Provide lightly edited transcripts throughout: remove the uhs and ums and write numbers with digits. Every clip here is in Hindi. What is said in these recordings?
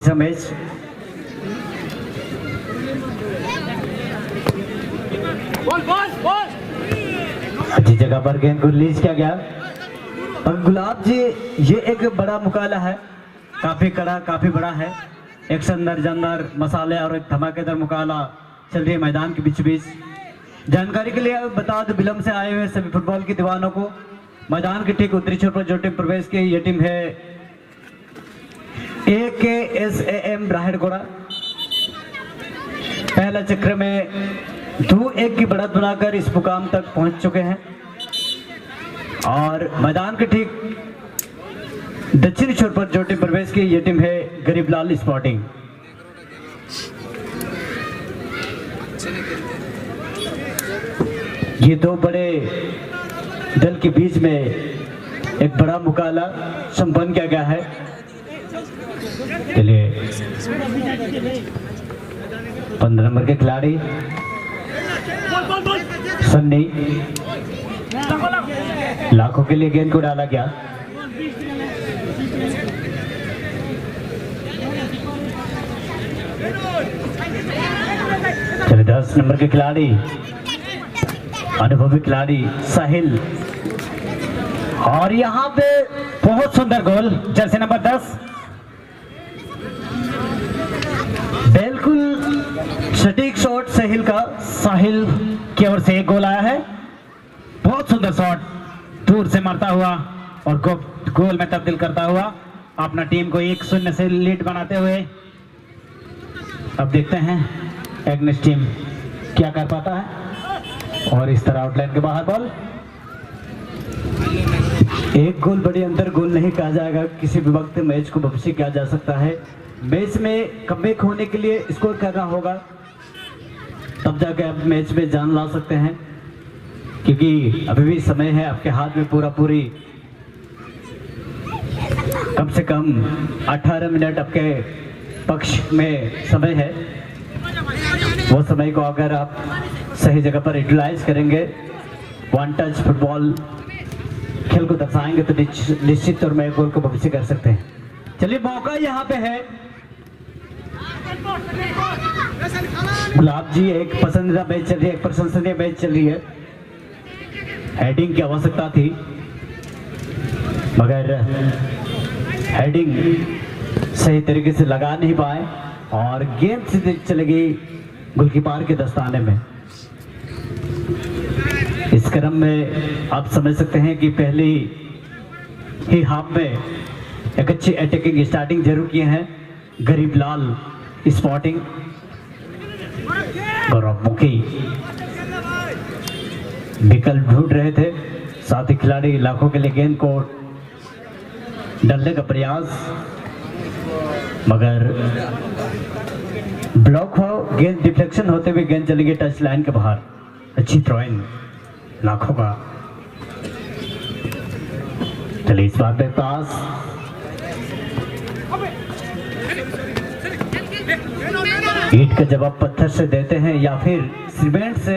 रमेश अच्छी जगह पर गेंद को रिलीज किया गया। और गुलाब जी, ये एक बड़ा मुकाबला है, काफी कड़ा काफी बड़ा है। एक शानदार जानदार मसाले और एक धमाकेदार मुकाबला चल रही है मैदान के बीच बीच। जानकारी के लिए बता दो विलंब से आए हुए सभी फुटबॉल के दीवानों को, मैदान के ठीक उत्तरी छोर पर जो टीम प्रवेश की, ये टीम है AKSAM राहेरगोड़ा। पहला चक्र में 2-1 की बढ़त बनाकर इस मुकाम तक पहुंच चुके हैं। और मैदान के ठीक दक्षिणी छोर पर जो टीम प्रवेश की, ये टीम है गरीबलाल स्पोर्टिंग। ये दो बड़े दल के बीच में एक बड़ा मुकाबला संपन्न किया गया है। चलिए 15 नंबर के खिलाड़ी सन्नी, लाखों के लिए गेंद को डाला गया। चलिए 10 नंबर के खिलाड़ी अनुभवी खिलाड़ी साहिल, और यहाँ पे बहुत सुंदर गोल, जर्सी नंबर 10। बिल्कुल सटीक शॉट साहिल का, साहिल की ओर से एक गोल आया है। बहुत सुंदर शॉट, दूर से मारता हुआ और गोल में तब्दील करता हुआ अपना टीम को 1-0 से लीड बनाते हुए। अब देखते हैं एग्नेस टीम क्या कर पाता है। और इस तरह आउटलाइन के बाहर बॉल, एक गोल बड़ी अंतर गोल नहीं कहा जाएगा। किसी भी वक्त मैच को भविष्य किया जा सकता है। मैच में कमबैक होने के लिए स्कोर करना होगा, तब जाके आप मैच में जान ला सकते हैं, क्योंकि अभी भी समय है आपके हाथ में, पूरी कम से कम 18 मिनट आपके पक्ष में समय है। वो समय को अगर आप सही जगह पर यूटिलाइज करेंगे, वन टच फुटबॉल खेल को दर्शाएंगे, तो निश्चित तौर में गोल को भविष्य कर सकते हैं। चलिए मौका यहाँ पे है। गुलाब जी, एक पसंदीदा मैच चल रही है, एक प्रशंसनीय मैच चल रही है। हेडिंग की आवश्यकता थी, मगर हेडिंग सही तरीके से लगा नहीं पाए और गेंद सीधे चली गई गोलकीपर के दस्ताने में। इस क्रम में आप समझ सकते हैं कि पहली ही हाफ में एक अच्छी अटैकिंग स्टार्टिंग जरूर किए हैं गरीबलाल स्पोर्टिंग। गौरव मुखी विकल्प ढूंढ रहे थे, साथ ही खिलाड़ी लाखों के लिए गेंद को डालने का प्रयास, मगर ब्लॉक हो, गेंद डिफ्लेक्शन होते हुए गेंद चली गई टच लाइन के बाहर। अच्छी थ्रोइंग लाखों का। चलिए इस बार पे पास, ईंट का जवाब पत्थर से देते हैं या फिर सीमेंट से,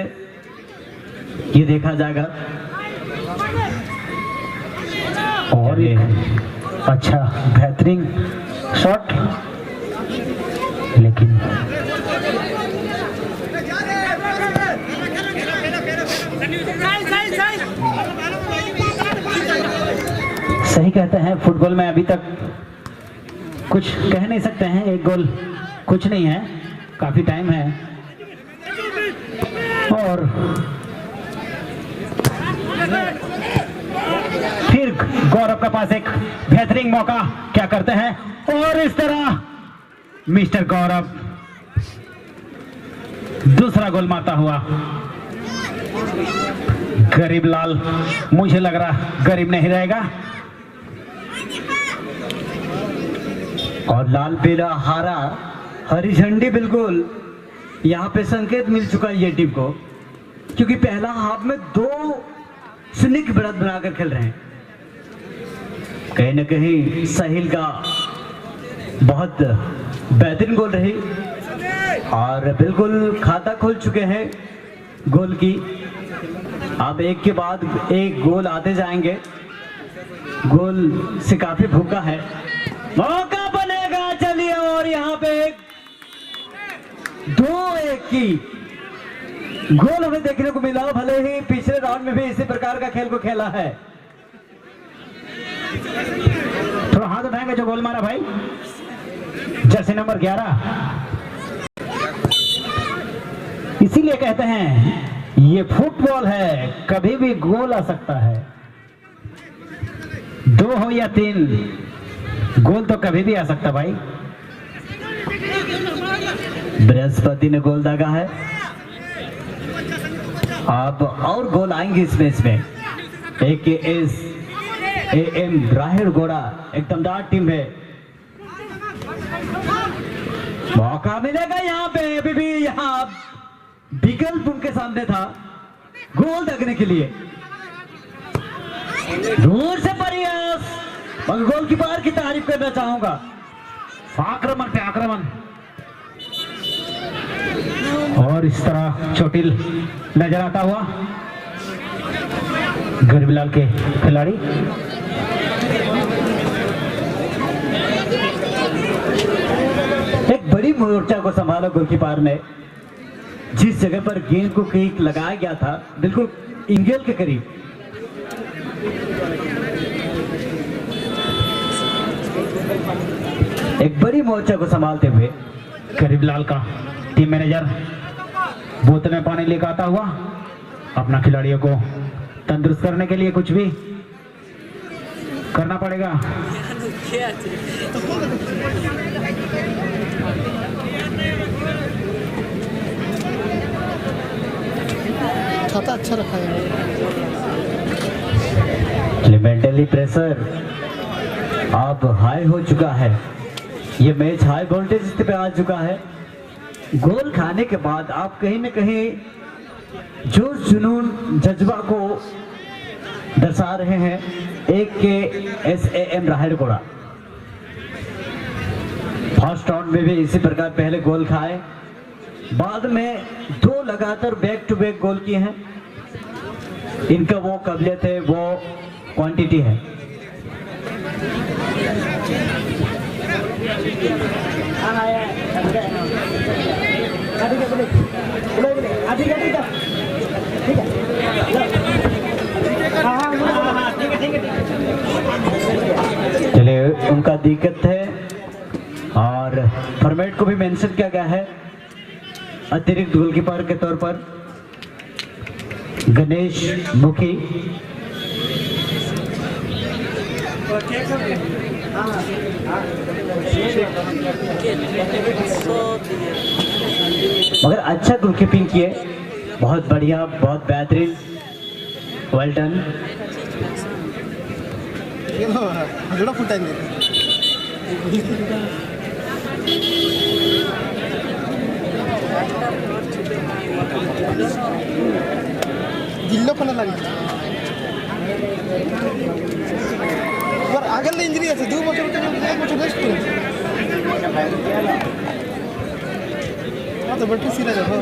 ये देखा जाएगा। और अच्छा बेहतरीन शॉट, लेकिन सही कहते हैं, फुटबॉल में अभी तक कुछ कह नहीं सकते हैं। एक गोल कुछ नहीं है, काफी टाइम है। और फिर गौरव के पास एक बेहतरीन मौका, क्या करते हैं, और इस तरह मिस्टर गौरव दूसरा गोल मारता हुआ। गरीबलाल, मुझे लग रहा गरीब नहीं रहेगा। और लाल पीला हरा, हरी झंडी बिल्कुल यहाँ पे संकेत मिल चुका है ये टीम को, क्योंकि पहला हाफ में 2-0 की बढ़त बनाकर खेल रहे हैं। कहीं ना कहीं साहिल का बहुत बेहतरीन गोल रही और बिल्कुल खाता खोल चुके हैं गोल की। अब एक के बाद एक गोल आते जाएंगे, गोल से काफी भूखा है। मौका बनेगा, चलिए, और यहाँ 2-1 की गोल हमें देखने को मिला। भले ही पिछले राउंड में भी इसी प्रकार का खेल को खेला है। थोड़ा हाथ उठाएंगे जो गोल मारा भाई, जर्सी नंबर 11। इसीलिए कहते हैं ये फुटबॉल है, कभी भी गोल आ सकता है। 2 हो या 3, गोल तो कभी भी आ सकता भाई। बृहस्पति ने गोल दागा है। अब और गोल आएंगे इस मैच में। AKSAM राहेरगोड़ा एक दमदार टीम है। मौका मिलेगा यहाँ पे। अभी भी यहाँ विकल्प उनके सामने था गोल दागने के लिए। दूर से प्रयास, मगर गोलकीपर की तारीफ करना चाहूंगा। आक्रमण पे आक्रमण, और इस तरह चोटिल नजर आता हुआ गरीबलाल के खिलाड़ी। एक बड़ी मोर्चा को संभाला गोलकीपर ने। जिस जगह पर गेंद को किक लगाया गया था बिल्कुल इंगल के करीब, एक बड़ी मोर्चा को संभालते हुए गरीबलाल का टीम मैनेजर बोतल में पानी लेकर आता हुआ अपना खिलाड़ियों को तंदुरुस्त करने के लिए कुछ भी करना पड़ेगा। छाता अच्छा रखा है। मेंटली प्रेशर अब हाई हो चुका है। ये मैच हाई वोल्टेज स्थिति पे आ चुका है। गोल खाने के बाद आप कहीं न कहीं जोश जुनून जज्बा को दर्शा रहे हैं। AKSAM राहेरगोड़ा फर्स्ट राउंड में भी इसी प्रकार पहले गोल खाए, बाद में 2 लगातार बैक टू बैक गोल किए हैं। इनका वो काबिलियत है, वो क्वांटिटी है। चलिए, उनका दिक्कत है और फॉर्मेट को भी मेंशन किया गया है। अतिरिक्त गोलकीपर के तौर पर गणेश मुखी, मगर अच्छा गोलकीपिंग किए, बहुत बढ़िया, बहुत बेहतरीन, वेल डन। गिल्लो पना लगी और आगल इंजरी আছে 2 বছর থেকে 1 বছর রেস্ট করে तो बड़ी सीधा देखो।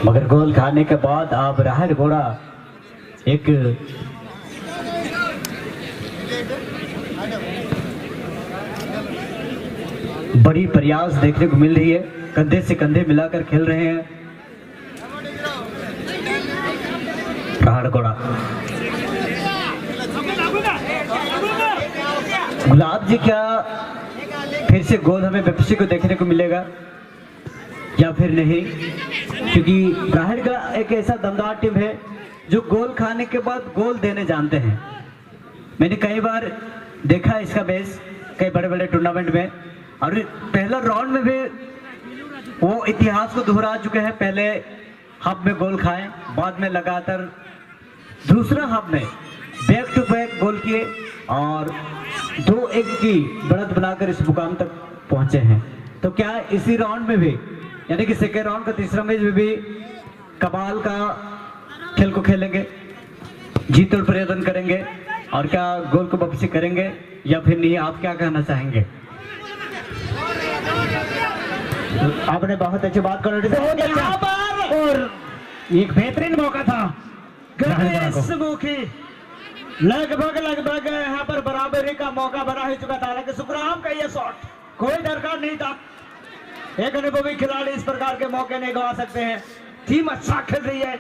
मगर गोल खाने के बाद अब राहेरगोड़ा एक बड़ी प्रयास देखने को मिल रही है। कंधे से कंधे मिलाकर खेल रहे हैं राहेरगोड़ा। गुलाब जी, क्या फिर से गोल हमें पेप्सी को देखने को मिलेगा या फिर नहीं? क्योंकि राहेरगोड़ा एक ऐसा दमदार टीम है जो गोल खाने के बाद गोल देने जानते हैं। मैंने कई बार देखा इसका बेस कई बड़े बड़े टूर्नामेंट में, और पहला राउंड में भी वो इतिहास को दोहरा चुके हैं। पहले हाफ में गोल खाए, बाद में लगातार दूसरा हाफ में बैक टू बैक गोल किए और 2-1 की बढ़त बनाकर इस मुकाम तक पहुंचे हैं। तो क्या इसी राउंड में भी, यानी कि सेकेंड राउंड का तीसरा मैच में भी कमाल का खेल को खेलेंगे, जीत और प्रयत्न करेंगे, और क्या गोल को वापसी करेंगे या फिर नहीं? आप क्या कहना चाहेंगे? आपने बहुत अच्छी बात कर दी और एक बेहतरीन मौका था गणेश मुखी। लगभग यहाँ पर बराबरी का मौका बना ही चुका था, लेकिन सुखराम का ये शॉट कोई दरकार नहीं था। एक अनुभवी खिलाड़ी इस प्रकार के मौके नहीं गवा सकते हैं। टीम अच्छा खेल रही है,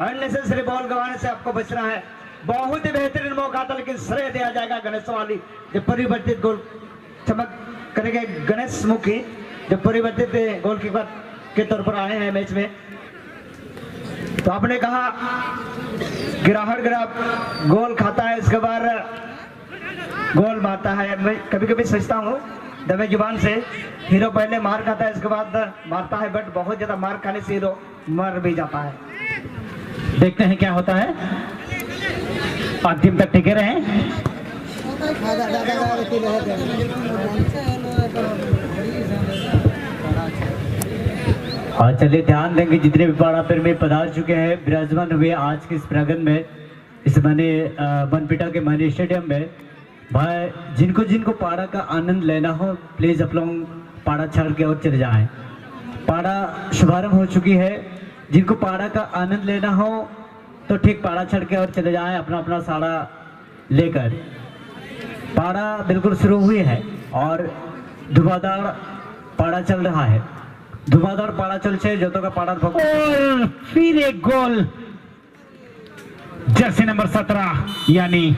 अननेसेसरी बॉल गंवाने से आपको बचना है। बहुत ही बेहतरीन मौका था, लेकिन श्रेय दिया जाएगा गणेश वाली जो परिवर्तित गोल चमक करेंगे। गणेश मुखी जो परिवर्तित गोलकीपर के तौर पर आए हैं मैच में। तो आपने कहा गिराहट गिरा गोल खाता है, इसके बाद गोल मारता है। मैं कभी कभी सोचता हूँ दबे जुबान से हीरो पहले मार खाता है, इसके बाद मारता है, बट बहुत ज्यादा मार खाने से हीरो मर भी जाता है। देखते हैं क्या होता है, अंतिम तक टिके रहे। और चलिए ध्यान देंगे जितने भी पाड़ा प्रेमी पधार चुके हैं विराजमान हुए आज के इस प्रांगण में, इस मने बनपीटा के मनी स्टेडियम में। भाई जिनको जिनको पाड़ा का आनंद लेना हो प्लीज आप लोग पाड़ा छाड़ के और चले जाएं। पाड़ा शुभारंभ हो चुकी है, जिनको पाड़ा का आनंद लेना हो तो ठीक पाड़ा छड़ के और चले जाएं अपना अपना साड़ा लेकर। पाड़ा बिल्कुल शुरू हुई है और धुआंधार पाड़ा चल रहा है। धुआंधार पाड़ा चल छे जो तो का पाड़ा और फिर एक गोल जर्सी नंबर 17, यानी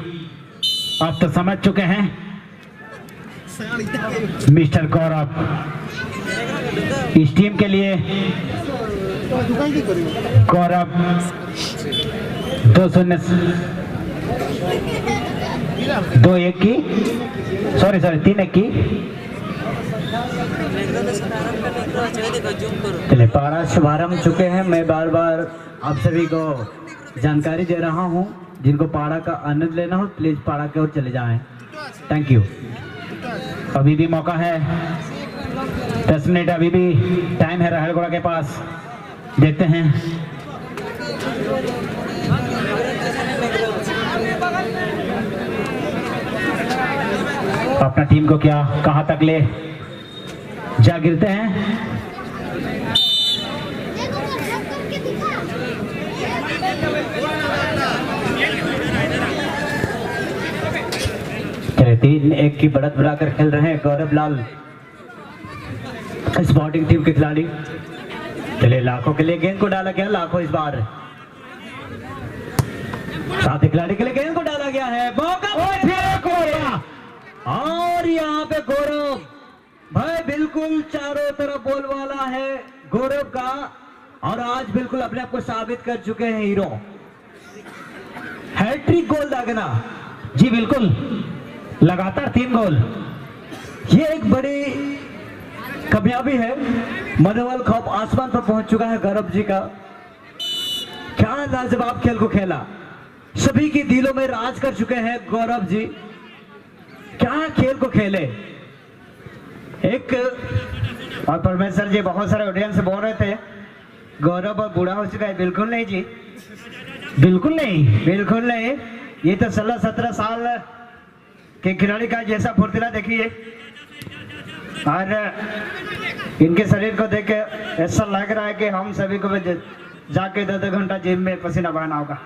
आप तो समझ चुके हैं मिस्टर गौरव इस टीम के लिए। गौरव 2-1 की सॉरी 3-1 की। चलिए पाड़ा शुभारंभ चुके हैं। मैं बार बार आप सभी को जानकारी दे रहा हूं, जिनको पाड़ा का आनंद लेना हो प्लीज पाड़ा की ओर चले जाएं। Thank you. अभी भी मौका है, 10 मिनट अभी भी टाइम है रहलगोड़ा के पास। देखते हैं अपना टीम को क्या कहां तक ले जा गिरते हैं। चलिए 3-1 की बढ़त बढ़ाकर खेल रहे हैं गौरव लाल स्पोर्टिंग टीम के खिलाड़ी। चलिए लाखों के लिए गेंद को डाला गया, लाखों इस बार साथ खिलाड़ी के लिए गेंद को डाला गया है। मौका और यहाँ पे गौरव भाई बिल्कुल चारों तरफ बोल वाला है गौरव का, और आज बिल्कुल अपने आप को साबित कर चुके हैं हीरो। हैट्रिक गोल दागना, जी बिल्कुल, लगातार 3 गोल। ये एक बड़ी कामयाबी है। मनोबल खौफ आसमान पर पहुंच चुका है गौरव जी का। क्या लाजवाब खेल को खेला, सभी के दिलों में राज कर चुके हैं गौरव जी। क्या खेल को खेले। एक और परमेश्वर जी बहुत सारे ऑडियंस बोल रहे थे गौरव बूढ़ा हो चुका है। बिल्कुल नहीं जी, बिल्कुल नहीं, बिल्कुल नहीं। ये तो 16-17 साल के खिलाड़ी का जैसा फुर्तीला देखिए, और इनके शरीर को देख के ऐसा लग रहा है कि हम सभी को जाके 2 घंटा जिम में पसीना बहाना होगा।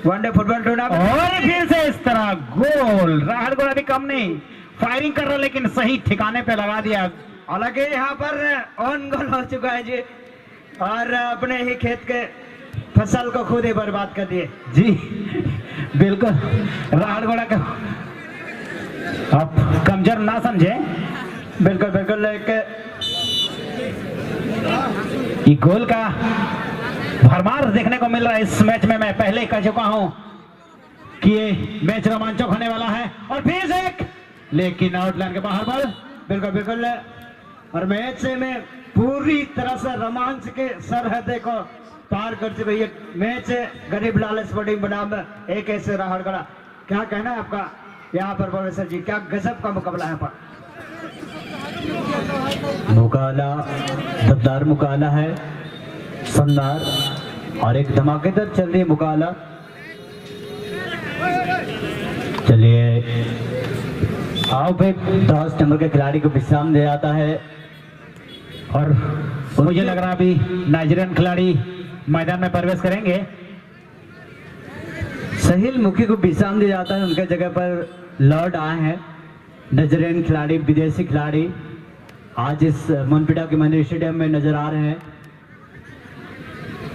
वनडे फुटबॉल टूर्नामेंट और फिर से इस तरह गोल। रहलगोड़ा भी कम नहीं, फायरिंग कर रहा लेकिन सही ठिकाने पे लगा दिया। हालांकि यहाँ पर ऑन गोल हो चुका है जी, और अपने ही खेत के फसल को खुद ही बर्बाद कर दिए जी बिल्कुल। रहलगोड़ा का आप कमजोर ना समझे, बिल्कुल बिल्कुल। एक ये गोल का भरमार देखने को मिल रहा है इस मैच में। मैं पहले कह चुका हूं कि ये मैच रोमांचक होने वाला है। और फिर से एक, लेकिन आउटलाइन के बाहर बॉल। बिल्कुल बिल्कुल। और मैच में पूरी तरह से रोमांच के सरहदे को पार कर चुकी है मैच। गरीब लाल स्पोर्टिंग बनाम एक ऐसे रहलगोड़ा। क्या कहना है आपका यहाँ पर प्रोफेसर जी, क्या गजब का मुकाबला है। पर मुकाबला दबदार मुकाबला है, शानदार और एक धमाकेदार चल रही है मुकाबला। चलिए आओ भाई, 10 नंबर के खिलाड़ी को विश्राम दिया जाता है। और मुझे लग रहा है अभी नाइजीरियन खिलाड़ी मैदान में प्रवेश करेंगे। सहिल मुखी को विश्राम दिया जाता है, उनके जगह पर लौट आए हैं नाइजीरियन खिलाड़ी, विदेशी खिलाड़ी आज इस मनपिटा के मंदिर स्टेडियम में नजर आ रहे हैं।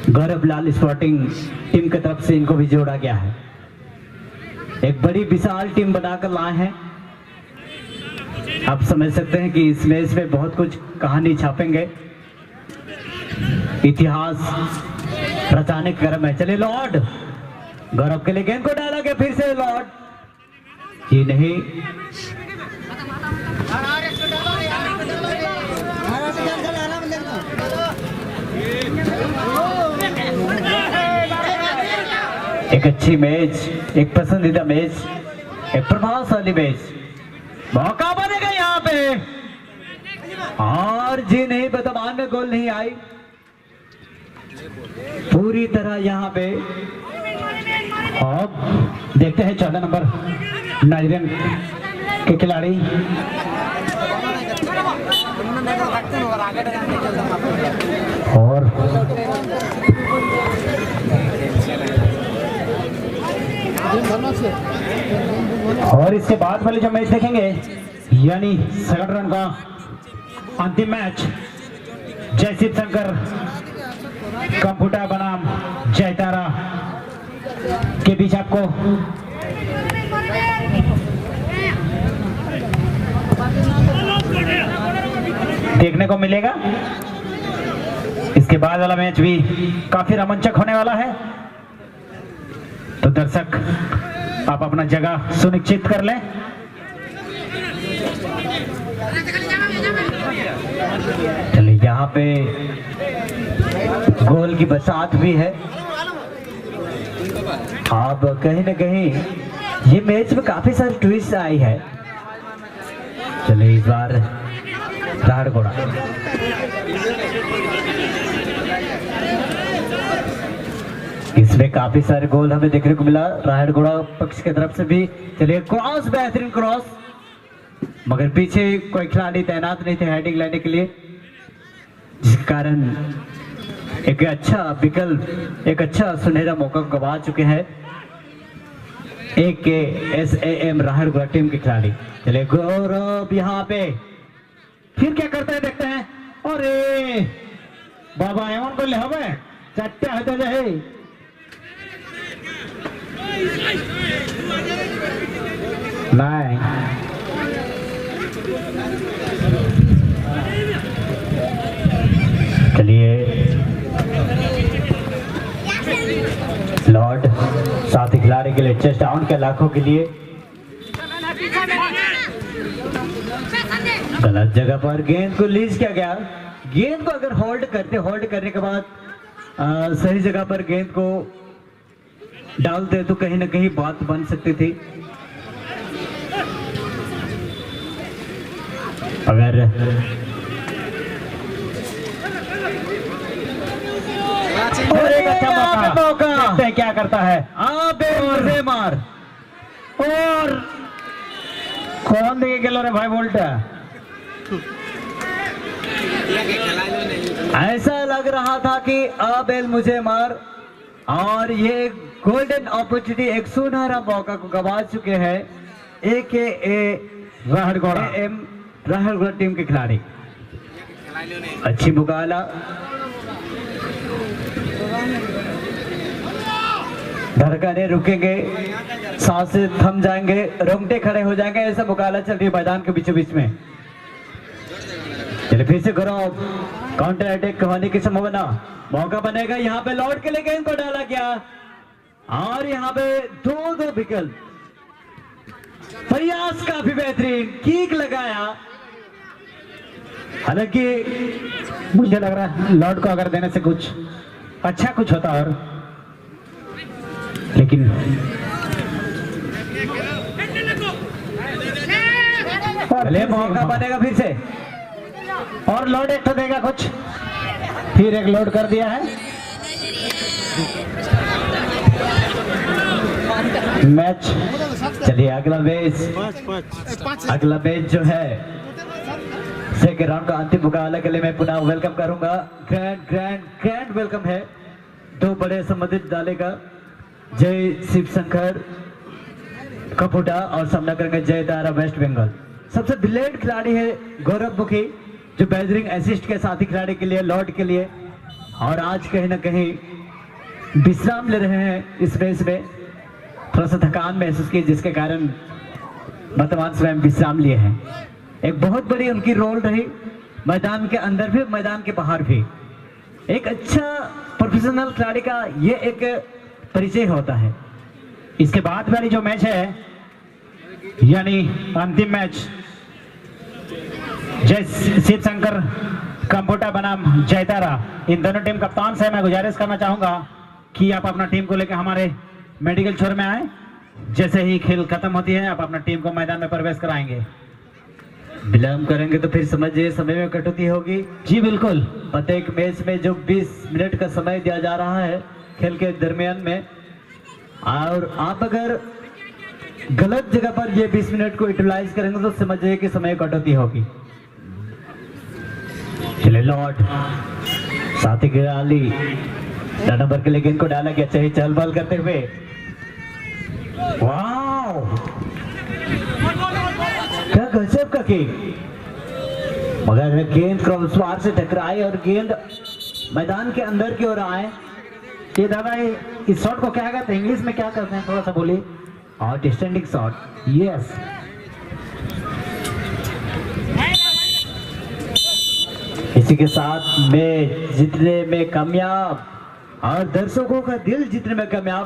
गौरव लाल स्पोर्टिंग टीम की तरफ से इनको भी जोड़ा गया है। एक बड़ी विशाल टीम बनाकर लाए हैं। आप समझ सकते हैं कि इस मैच में बहुत कुछ कहानी छापेंगे, इतिहास रचाने का क्रम है। चलिए लॉर्ड, गौरव के लिए गेंद को डाला गया, फिर से लॉर्ड, ये नहीं, एक अच्छी मैच, एक पसंदीदा मैच, एक प्रभावशाली मैच। मौका बनेगा यहाँ पे, और जी नहीं, वर्तमान में गोल नहीं आई पूरी तरह यहाँ पे। अब देखते हैं 14 नंबर नाइजीरियन के खिलाड़ी और इसके बाद वाले जो मैच देखेंगे, यानी सेकंड रन का अंतिम मैच, जयसिप शंकर कंपुटा बनाम जयतारा के बीच आपको देखने को मिलेगा। इसके बाद वाला मैच भी काफी रोमांचक होने वाला है, तो दर्शक आप अपना जगह सुनिश्चित कर लें। चलिए यहाँ पे गोल की बरसात भी है। अब कहीं ना कहीं ये मैच में काफी सारी ट्विस्ट आई है। चलिए इस बार राहड़ घोड़ा, इसमें काफी सारे गोल हमें देखने को मिला राहड़ घोड़ा पक्ष की तरफ से भी। चलिए क्रॉस, बेहतरीन क्रॉस, मगर पीछे कोई खिलाड़ी तैनात नहीं थे हेडिंग लेने के लिए, जिस कारण एक अच्छा विकल्प, एक अच्छा सुनहरा मौका गवा चुके हैं AKSAM राहड़ घोड़ा टीम के खिलाड़ी। चलिए गौरव यहाँ पे फिर क्या करते हैं देखते हैं। अरे बाबा एमन को ले हवे चारटे होते जाए, नहीं चलिए लॉर्ड साथी खिलाड़ी के लिए चेस्ट डाउन के लाखों के लिए गलत जगह पर गेंद को लीज किया गया। गेंद को अगर होल्ड करने के बाद सही जगह पर गेंद को डालते तो कहीं ना कहीं बात बन सकती थी। अगर और एक अच्छा मौका देखते हैं क्या करता है। और मार, और कौन दिखे गेलो रे भाई बोल्टा, ऐसा लग रहा था कि अबेल मुझे मार, और ये गोल्डन अपॉर्चुनिटी, एक सुनहरा मौका को गवा चुके हैं AKSAM राहड़ घोड़ा टीम के खिलाड़ी। अच्छी मुकाबला, धड़कने रुकेंगे, सांसें थम जाएंगे, रोंगटे खड़े हो जाएंगे, ऐसा मुकाबला चल रही है मैदान के बीचों बीच में। चलिए फिर से गौरव, काउंटर अटैक होने की संभावना, मौका बनेगा यहाँ पे। लॉर्ड के लिए गेंद को डाला गया, और यहाँ पे दो विकल्प, प्रयास काफी बेहतरीन, किक लगाया। हालांकि मुझे लग रहा है लॉर्ड को अगर देने से कुछ अच्छा कुछ होता, और लेकिन चलिए मौका बनेगा फिर से, और लॉर्ड एक तो देगा कुछ, फिर एक लोड कर दिया है। मैच चलिए अगला मैच जो है सेकेंड राउंड का अंतिम मुकाबला के लिए मैं पुनः वेलकम करूंगा। ग्रैंड वेलकम है दो बड़े संबंधित डाले का, जय शिव शंकर कपुटा और सामना करेंगे जय तारा वेस्ट बंगाल। सबसे ब्रिलियंट खिलाड़ी है गौरव मुखी, जो बेहतरीन असिस्ट के साथी खिलाड़ी के लिए, लॉर्ड के लिए, और आज कहीं ना कहीं विश्राम ले रहे हैं इस मैच में, थोड़ा सा थकान महसूस की जिसके कारण वर्तमान समय में विश्राम लिए हैं। एक बहुत बड़ी उनकी रोल रही मैदान के अंदर भी, मैदान के बाहर भी। एक अच्छा प्रोफेशनल खिलाड़ी का ये एक परिचय होता है। इसके बाद वाली जो मैच है यानी अंतिम मैच, जय शिव शंकर कंपोटा बनाम जयतारा, इन दोनों टीम कप्तान से मैं गुजारिश करना चाहूंगा कि आप अपना टीम को लेकर हमारे मेडिकल छोर में आए। जैसे ही खेल खत्म होती है आप अपना टीम को मैदान में प्रवेश कराएंगे। विलंब करेंगे तो फिर समझिए समय में कटौती होगी। जी बिल्कुल। प्रत्येक मैच में जो 20 मिनट का समय दिया जा रहा है खेल के दरमियान में, और आप अगर गलत जगह पर ये 20 मिनट को यूटिलाइज करेंगे तो समझिए कि समय कटौती होगी। चले लॉर्ड साथी गिराली नंबर के लिए गेंद को डाला गया, चाहिए चहल बहल करते हुए। वाओ, क्या गजब का किक, मगर गेंद क्रॉसबार से टकराई और गेंद मैदान के अंदर की ओर आए। ये दादा इस शॉट को क्या कहते हैं, इंग्लिश में क्या कहते हैं, थोड़ा सा बोलिए। Outstanding shot. यस। इसी के साथ मैच जीतने में कामयाब और दर्शकों का दिल जीतने में कामयाब